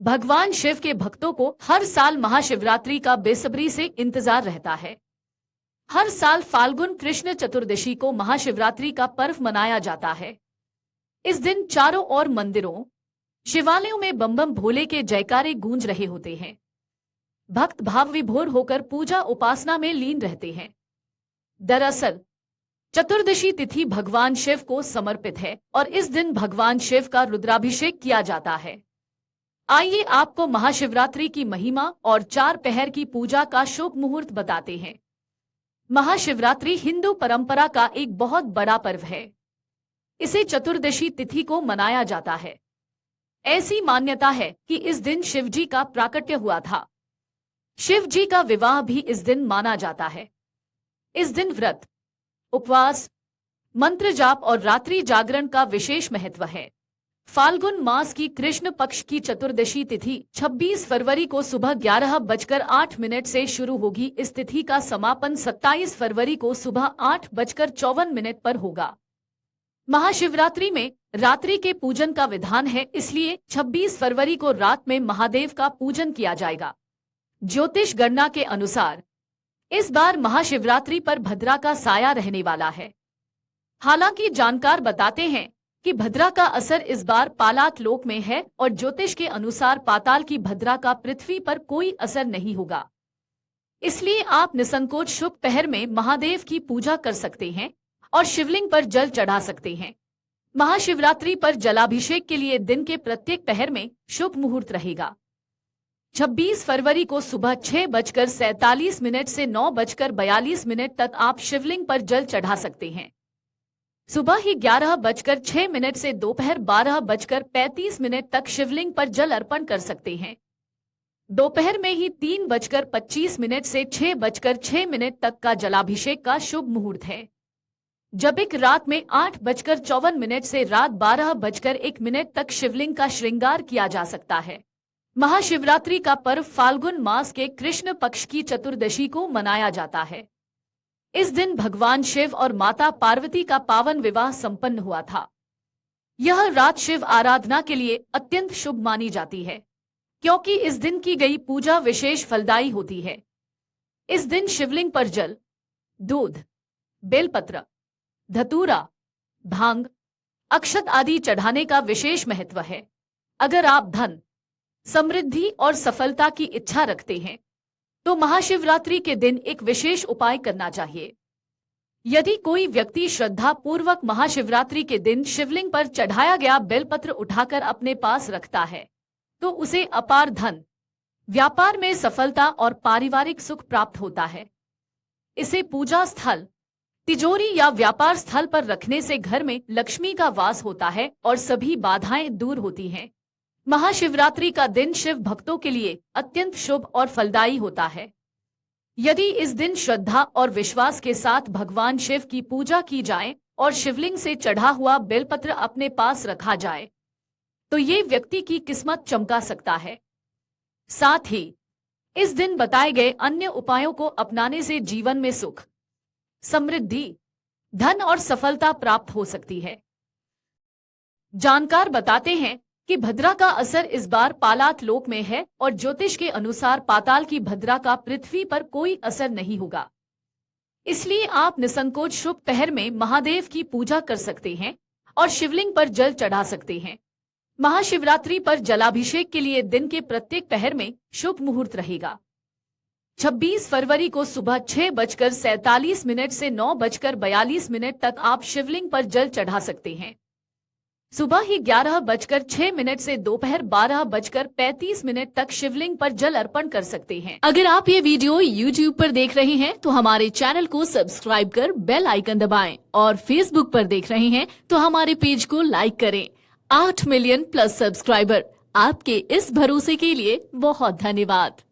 भगवान शिव के भक्तों को हर साल महाशिवरात्रि का बेसब्री से इंतजार रहता है। हर साल फाल्गुन कृष्ण चतुर्दशी को महाशिवरात्रि का पर्व मनाया जाता है। इस दिन चारों ओर मंदिरों, शिवालयों में बम बम भोले के जयकारे गूंज रहे होते हैं। भक्त भाव विभोर होकर पूजा उपासना में लीन रहते हैं। दरअसल चतुर्दशी तिथि भगवान शिव को समर्पित है और इस दिन भगवान शिव का रुद्राभिषेक किया जाता है। आइए आपको महाशिवरात्रि की महिमा और चार पहर की पूजा का शुभ मुहूर्त बताते हैं। महाशिवरात्रि हिंदू परंपरा का एक बहुत बड़ा पर्व है। इसे चतुर्दशी तिथि को मनाया जाता है। ऐसी मान्यता है कि इस दिन शिवजी का प्राकट्य हुआ था। शिवजी का विवाह भी इस दिन माना जाता है। इस दिन व्रत, उपवास, मंत्र जाप और रात्रि जागरण का विशेष महत्व है। फाल्गुन मास की कृष्ण पक्ष की चतुर्दशी तिथि 26 फरवरी को सुबह 11:08 से शुरू होगी। इस तिथि का समापन 27 फरवरी को सुबह 8:54 पर होगा। महाशिवरात्रि में रात्रि के पूजन का विधान है, इसलिए 26 फरवरी को रात में महादेव का पूजन किया जाएगा। ज्योतिष गणना के अनुसार इस बार महाशिवरात्रि पर भद्रा का साया रहने वाला है। हालांकि जानकार बताते हैं कि भद्रा का असर इस बार पाताल लोक में है और ज्योतिष के अनुसार पाताल की भद्रा का पृथ्वी पर कोई असर नहीं होगा। इसलिए आप निसंकोच शुभ पहर में महादेव की पूजा कर सकते हैं और शिवलिंग पर जल चढ़ा सकते हैं। महाशिवरात्रि पर जलाभिषेक के लिए दिन के प्रत्येक पहर में शुभ मुहूर्त रहेगा। 26 फरवरी को सुबह 6:47 से 9:42 तक आप शिवलिंग पर जल चढ़ा सकते हैं। सुबह ही 11:06 से दोपहर 12:35 तक शिवलिंग पर जल अर्पण कर सकते हैं। दोपहर में ही 3:25 से 6:06 तक का जलाभिषेक का शुभ मुहूर्त है। जबिक रात में 8:54 से रात 12:01 तक शिवलिंग का श्रृंगार किया जा सकता है। महाशिवरात्रि का पर्व फाल्गुन मास के कृष्ण पक्ष की चतुर्दशी को मनाया जाता है। इस दिन भगवान शिव और माता पार्वती का पावन विवाह संपन्न हुआ था। यह रात शिव आराधना के लिए अत्यंत शुभ मानी जाती है, क्योंकि इस दिन की गई पूजा विशेष फलदायी होती है। इस दिन शिवलिंग पर जल, दूध, बेलपत्र, धतूरा, भांग, अक्षत आदि चढ़ाने का विशेष महत्व है। अगर आप धन, समृद्धि और सफलता की इच्छा रखते हैं तो महाशिवरात्रि के दिन एक विशेष उपाय करना चाहिए। यदि कोई व्यक्ति श्रद्धा पूर्वक महाशिवरात्रि के दिन शिवलिंग पर चढ़ाया गया बेलपत्र उठाकर अपने पास रखता है तो उसे अपार धन, व्यापार में सफलता और पारिवारिक सुख प्राप्त होता है। इसे पूजा स्थल, तिजोरी या व्यापार स्थल पर रखने से घर में लक्ष्मी का वास होता है और सभी बाधाएं दूर होती हैं। महाशिवरात्रि का दिन शिव भक्तों के लिए अत्यंत शुभ और फलदायी होता है। यदि इस दिन श्रद्धा और विश्वास के साथ भगवान शिव की पूजा की जाए और शिवलिंग से चढ़ा हुआ बेलपत्र अपने पास रखा जाए तो ये व्यक्ति की किस्मत चमका सकता है। साथ ही इस दिन बताए गए अन्य उपायों को अपनाने से जीवन में सुख, समृद्धि, धन और सफलता प्राप्त हो सकती है। जानकार बताते हैं कि भद्रा का असर इस बार पाताल लोक में है और ज्योतिष के अनुसार पाताल की भद्रा का पृथ्वी पर कोई असर नहीं होगा। इसलिए आप निसंकोच शुभ पहर में महादेव की पूजा कर सकते हैं और शिवलिंग पर जल चढ़ा सकते हैं। महाशिवरात्रि पर जलाभिषेक के लिए दिन के प्रत्येक पहर में शुभ मुहूर्त रहेगा। 26 फरवरी को सुबह 6:47 से 9:42 तक आप शिवलिंग पर जल चढ़ा सकते हैं। सुबह ही 11:06 से दोपहर 12:35 तक शिवलिंग पर जल अर्पण कर सकते हैं। अगर आप ये वीडियो YouTube पर देख रहे हैं तो हमारे चैनल को सब्सक्राइब कर बेल आइकन दबाएं और Facebook पर देख रहे हैं तो हमारे पेज को लाइक करें। 8 मिलियन प्लस सब्सक्राइबर, आपके इस भरोसे के लिए बहुत धन्यवाद।